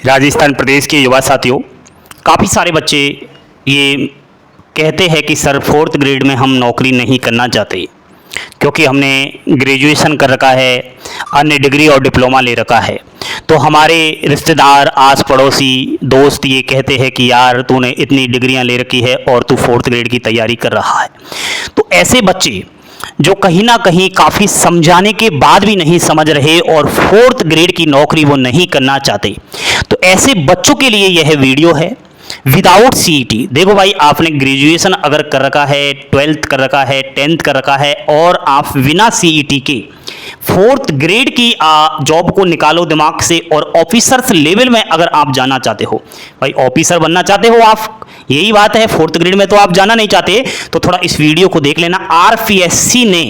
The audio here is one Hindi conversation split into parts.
राजस्थान प्रदेश के युवा साथियों, काफ़ी सारे बच्चे ये कहते हैं कि सर फोर्थ ग्रेड में हम नौकरी नहीं करना चाहते क्योंकि हमने ग्रेजुएशन कर रखा है, अन्य डिग्री और डिप्लोमा ले रखा है। तो हमारे रिश्तेदार, आस पड़ोसी, दोस्त ये कहते हैं कि यार तूने इतनी डिग्रियां ले रखी है और तू फोर्थ ग्रेड की तैयारी कर रहा है। तो ऐसे बच्चे जो कहीं ना कहीं काफ़ी समझाने के बाद भी नहीं समझ रहे और फोर्थ ग्रेड की नौकरी वो नहीं करना चाहते, तो ऐसे बच्चों के लिए यह वीडियो है विदाउट सीईटी। देखो भाई, आपने ग्रेजुएशन अगर कर रखा है, 12th कर रखा है, 10th कर रखा है और आप बिना सीईटी के फोर्थ ग्रेड की जॉब को निकालो दिमाग से और ऑफिसर्स लेवल में अगर आप जाना चाहते हो, भाई ऑफिसर बनना चाहते हो आप, यही बात है, फोर्थ ग्रेड में तो आप जाना नहीं चाहते, तो थोड़ा इस वीडियो को देख लेना। आरपीएससी ने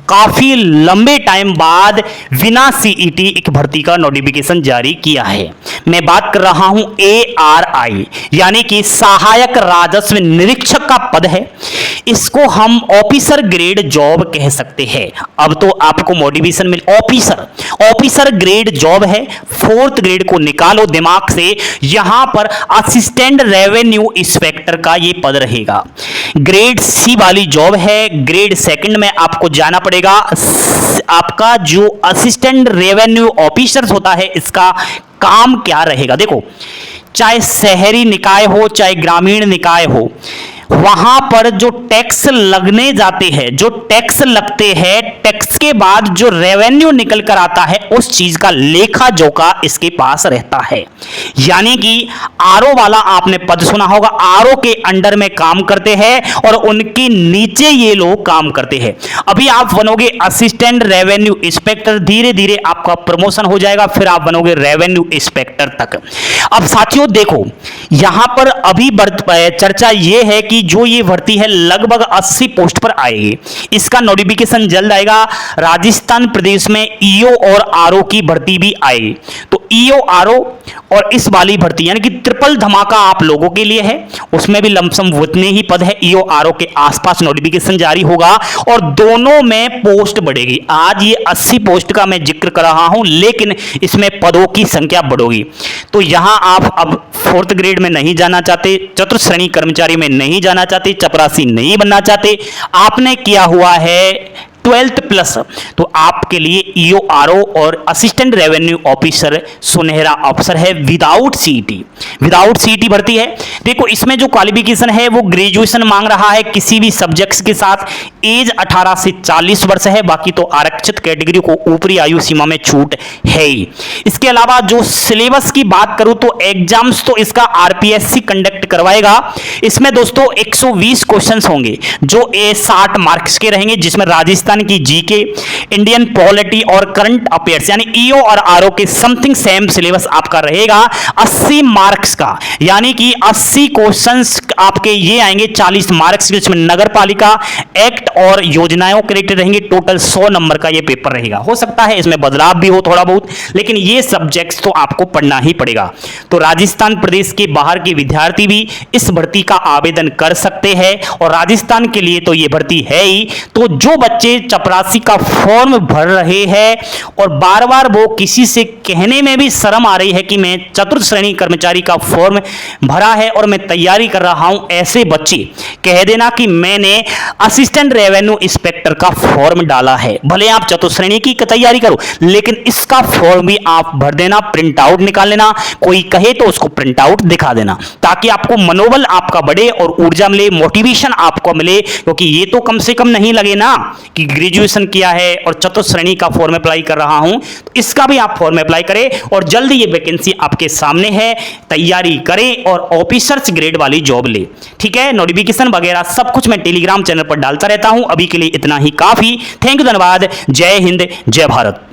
काफी लंबे टाइम बाद बिना सीईटी एक भर्ती का नोटिफिकेशन जारी किया है। मैं बात कर रहा हूं एआरआई यानी कि सहायक राजस्व निरीक्षक का पद है। इसको हम ऑफिसर ग्रेड जॉब कह सकते हैं। अब तो आपको मोटिवेशन मिल, ऑफिसर ग्रेड जॉब है, फोर्थ ग्रेड को निकालो दिमाग से। यहां पर असिस्टेंट रेवेन्यू इंस्पेक्टर का ये पद रहेगा। ग्रेड सी वाली जॉब है। ग्रेड सेकंड में आपको जाना पड़ेगा। आपका जो असिस्टेंट रेवेन्यू ऑफिसर होता है, इसका काम क्या रहेगा? देखो, चाहे शहरी निकाय हो चाहे ग्रामीण निकाय हो, वहां पर जो टैक्स लगने जाते हैं, जो टैक्स लगते हैं, टैक्स के बाद जो रेवेन्यू निकल कर आता है, उस चीज का लेखा जोखा इसके पास रहता है। यानी कि आरओ वाला आपने पद सुना होगा, आरओ के अंडर में काम करते हैं और उनके नीचे ये लोग काम करते हैं। अभी आप बनोगे असिस्टेंट रेवेन्यू इंस्पेक्टर, धीरे धीरे आपका प्रमोशन हो जाएगा, फिर आप बनोगे रेवेन्यू इंस्पेक्टर तक। अब साथियों देखो, यहां पर अभी चर्चा यह है कि जो ये भर्ती है लगभग 80 पोस्ट पर आएगी। इसका नोटिफिकेशन जल्द आएगा। राजस्थान प्रदेश में ईओ और आरओ की भर्ती भी आएगी। तो ईओ, आरओ और इस वाली भर्ती यानी कि ट्रिपल धमाका आप लोगों के लिए है। उसमें भी लमसम उतने ही पद है। ईओ, आरओ के आसपास नोटिफिकेशन जारी होगा और दोनों में पोस्ट बढ़ेगी। आज ये 80 पोस्ट का मैं जिक्र कर रहा हूं, लेकिन इसमें पदों की संख्या बढ़ोगी। तो यहां आप अब फोर्थ ग्रेड में नहीं जाना चाहते, चतुर्थ श्रेणी कर्मचारी में नहीं जाना चाहते, चपरासी नहीं बनना चाहते, आपने किया हुआ है 12th प्लस, तो आपके लिए ईओ, आरओ और असिस्टेंट रेवेन्यू ऑफिसर सुनहरा अवसर है विदाउट सीईटी भर्ती है। देखो, इसमें जो क्वालिफिकेशन है वो ग्रेजुएशन मांग रहा है किसी भी सब्जेक्ट्स के साथ। एज 18 से 40 वर्ष है। बाकी तो आरक्षित कैटेगरी को ऊपरी आयु सीमा में छूट है ही। इसके अलावा जो सिलेबस की बात करूं तो एग्जाम्स तो इसका आरपीएससी कंडक्ट करवाएगा। इसमें दोस्तों 120 क्वेश्चंस होंगे जो 60 मार्क्स के रहेंगे, जिसमें राजस्थान की जीके, इंडियन पॉलिटी और करंट अफेयर्स यानी ईओ और आरओ के समथिंग सेम सिलेबस आपका रहेगा 80 मार्क्स का। यानी कि 80 क्वेश्चंस आपके ये आएंगे 40 मार्क्स के, जिसमें नगर पालिका एक्ट और योजनाओं के रिलेटेड रहेंगे। टोटल 100 नंबर का ये पेपर रहेगा। हो सकता है इसमें बदलाव भी हो थोड़ा बहुत, लेकिन ये सब्जेक्ट्स तो आपको पढ़ना ही पड़ेगा। तो राजस्थान प्रदेश के बाहर के विद्यार्थी भी इस भर्ती का आवेदन कर सकते हैं और राजस्थान के लिए तो ये भर्ती है ही। तो जो बच्चे चपरासी का फॉर्म भर रहे हैं और बार बार वो किसी से कहने में भी शर्म आ रही है कि मैं चतुर्थ श्रेणी कर्मचारी का फॉर्म भरा है और मैं तैयारी कर रहा हूं, ऐसे बच्चे कह देना कि मैंने असिस्टेंट रेवेन्यू इंस्पेक्टर का फॉर्म डाला है। भले आप चतुर्थ श्रेणी की तैयारी करो, लेकिन इसका फॉर्म भी आप भर देना, प्रिंट आउट निकाल लेना। कोई कहे तो उसको प्रिंट आउट दिखा देना, ताकि आपको मनोबल आपका बढ़े और ऊर्जा मिले, मोटिवेशन आपको मिले। क्योंकि ये तो कम से कम नहीं लगे ना कि ग्रेजुएशन किया है और चतुर्थ श्रेणी का फॉर्म अप्लाई कर रहा हूं, तो इसका भी आप फॉर्म अप्लाई करें और जल्दी ये वैकेंसी आपके सामने है। तैयारी करें और ऑफिसर्स ग्रेड वाली जॉब ले। ठीक है, नोटिफिकेशन वगैरह सब कुछ मैं टेलीग्राम चैनल पर डालता रहता हूं। अभी के लिए इतना ही काफी। थैंक यू, धन्यवाद। जय हिंद, जय भारत।